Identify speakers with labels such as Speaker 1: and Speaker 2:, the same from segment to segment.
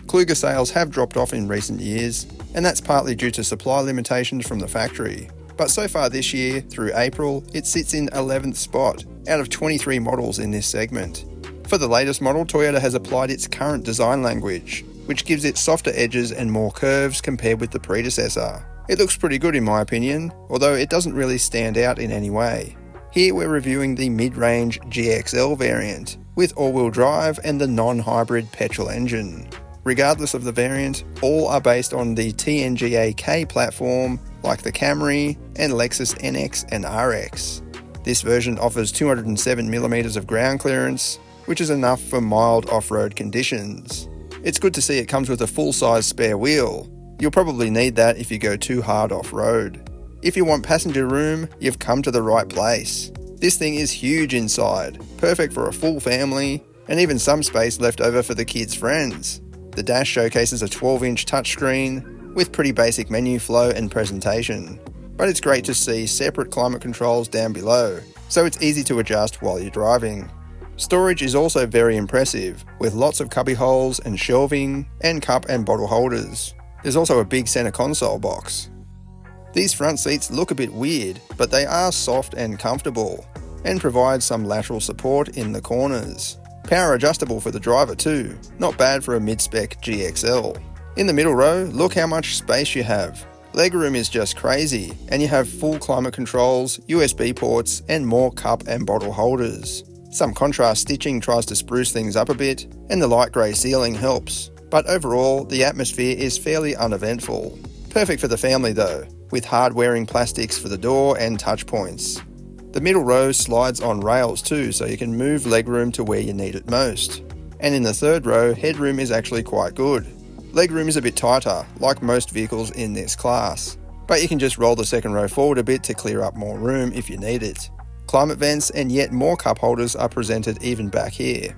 Speaker 1: Kluger sales have dropped off in recent years, and that's partly due to supply limitations from the factory. But so far this year, through April, it sits in 11th spot out of 23 models in this segment. For the latest model, Toyota has applied its current design language, which gives it softer edges and more curves compared with the predecessor. It looks pretty good in my opinion, although it doesn't really stand out in any way. Here we're reviewing the mid-range GXL variant, with all-wheel drive and the non-hybrid petrol engine. Regardless of the variant, all are based on the TNGA-K platform, like the Camry and Lexus NX and RX. This version offers 207mm of ground clearance, which is enough for mild off-road conditions. It's good to see it comes with a full-size spare wheel. You'll probably need that if you go too hard off-road. If you want passenger room, you've come to the right place. This thing is huge inside, perfect for a full family, and even some space left over for the kids' friends. The dash showcases a 12-inch touchscreen with pretty basic menu flow and presentation, but it's great to see separate climate controls down below, so it's easy to adjust while you're driving. Storage is also very impressive, with lots of cubby holes and shelving and cup and bottle holders. There's also a big center console box. These front seats look a bit weird, but they are soft and comfortable, and provide some lateral support in the corners. Power adjustable for the driver too, not bad for a mid-spec GXL. In the middle row, look how much space you have. Legroom is just crazy, and you have full climate controls, USB ports, and more cup and bottle holders. Some contrast stitching tries to spruce things up a bit, and the light grey ceiling helps. But overall, the atmosphere is fairly uneventful. Perfect for the family though, with hard-wearing plastics for the door and touch points. The middle row slides on rails too, so you can move legroom to where you need it most. And in the third row, headroom is actually quite good. Legroom is a bit tighter, like most vehicles in this class, but you can just roll the second row forward a bit to clear up more room if you need it. Climate vents and yet more cup holders are presented even back here.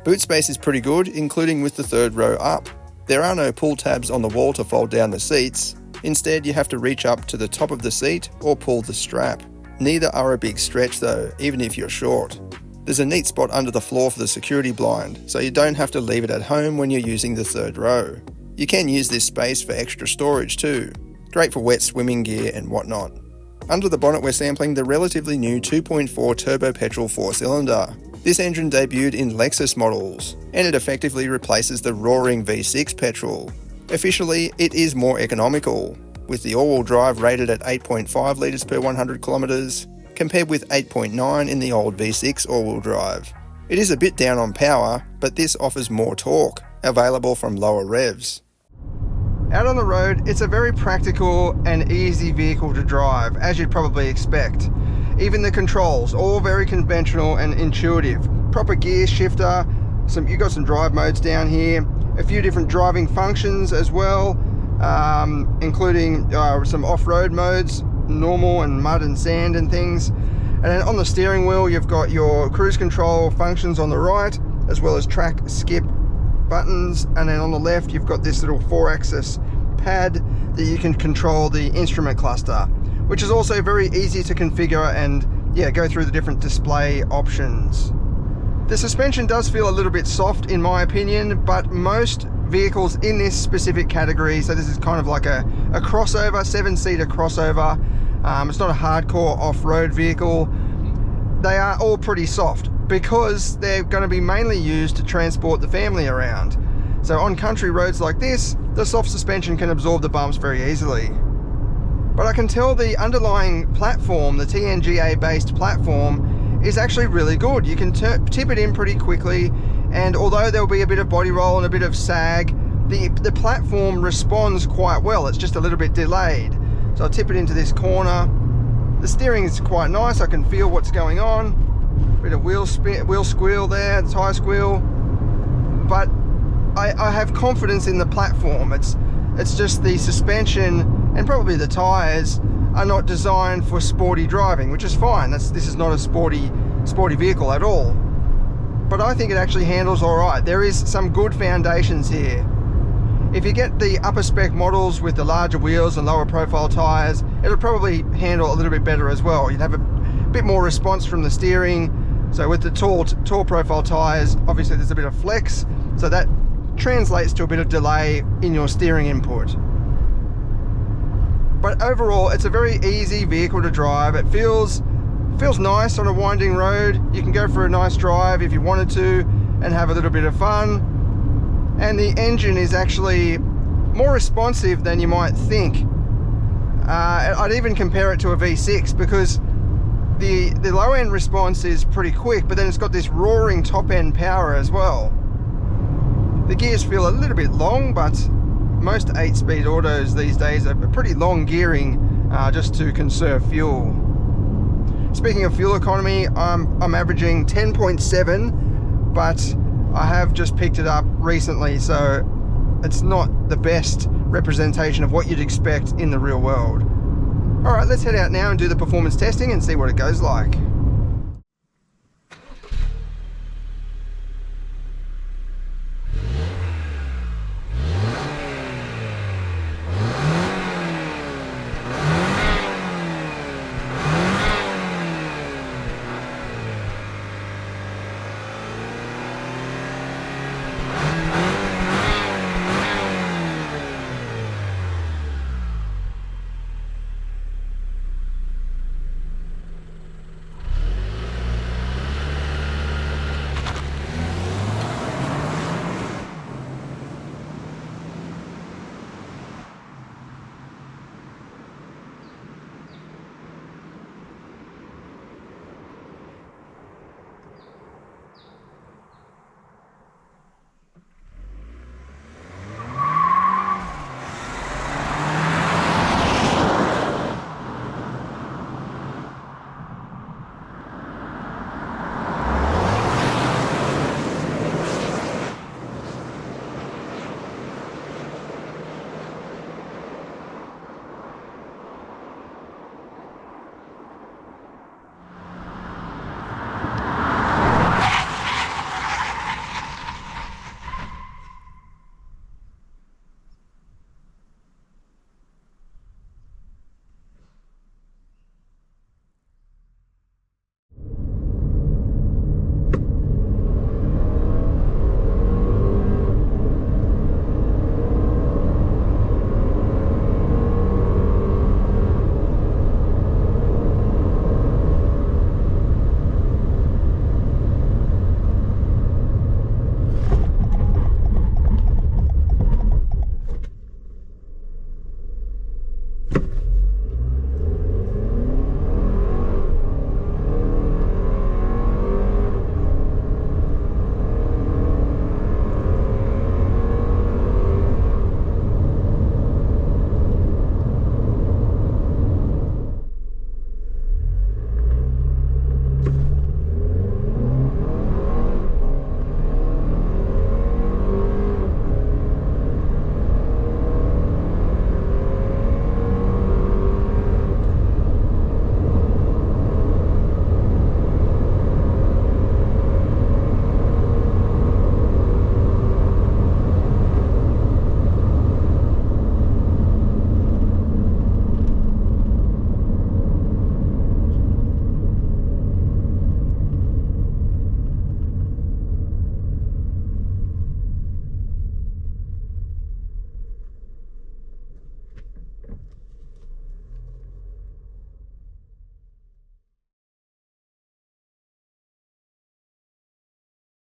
Speaker 1: Boot space is pretty good, including with the third row up. There are no pull tabs on the wall to fold down the seats. Instead, you have to reach up to the top of the seat or pull the strap. Neither are a big stretch though, even if you're short. There's a neat spot under the floor for the security blind, so you don't have to leave it at home when you're using the third row. You can use this space for extra storage too. Great for wet swimming gear and whatnot. Under the bonnet we're sampling the relatively new 2.4 turbo petrol 4-cylinder. This engine debuted in Lexus models, and it effectively replaces the roaring V6 petrol. Officially, it is more economical, with the all-wheel drive rated at 8.5 litres per 100 kilometres, compared with 8.9 in the old V6 all-wheel drive. It is a bit down on power, but this offers more torque, available from lower revs. Out on the road, it's a very practical and easy vehicle to drive, as you'd probably expect. Even the controls, all very conventional and intuitive. Proper gear shifter, you've got some drive modes down here, a few different driving functions as well, including some off-road modes, normal and mud and sand and things. And then on the steering wheel, you've got your cruise control functions on the right, as well as track, skip buttons. And then on the left, you've got this little 4-axis pad that you can control the instrument cluster, which is also very easy to configure and go through the different display options. The suspension does feel a little bit soft in my opinion, but most vehicles in this specific category, so this is kind of like a crossover, 7-seater crossover, it's not a hardcore off-road vehicle, they are all pretty soft because they're going to be mainly used to transport the family around. So on country roads like this, the soft suspension can absorb the bumps very easily. But I can tell the underlying platform, the TNGA based platform, is actually really good. You can tip it in pretty quickly, and although there'll be a bit of body roll and a bit of sag, the platform responds quite well. It's just a little bit delayed. So I'll tip it into this corner. The steering is quite nice. I can feel what's going on. Bit of wheel squeal there, tyre squeal. But I have confidence in the platform. It's just the suspension and probably the tyres are not designed for sporty driving, which is fine. This is not a sporty vehicle at all. But I think it actually handles all right. There is some good foundations here. If you get the upper spec models with the larger wheels and lower profile tyres, it'll probably handle a little bit better as well. You'd have a bit more response from the steering. So with the tall profile tyres, obviously there's a bit of flex, so that translates to a bit of delay in your steering input. But overall, it's a very easy vehicle to drive. It feels nice on a winding road. You can go for a nice drive if you wanted to and have a little bit of fun. And the engine is actually more responsive than you might think. I'd even compare it to a V6 because the low end response is pretty quick, but then it's got this roaring top end power as well. The gears feel a little bit long, but most 8-speed autos these days are pretty long gearing just to conserve fuel. Speaking of fuel economy, I'm averaging 10.7, but I have just picked it up recently, so it's not the best representation of what you'd expect in the real world. Alright, let's head out now and do the performance testing and see what it goes like.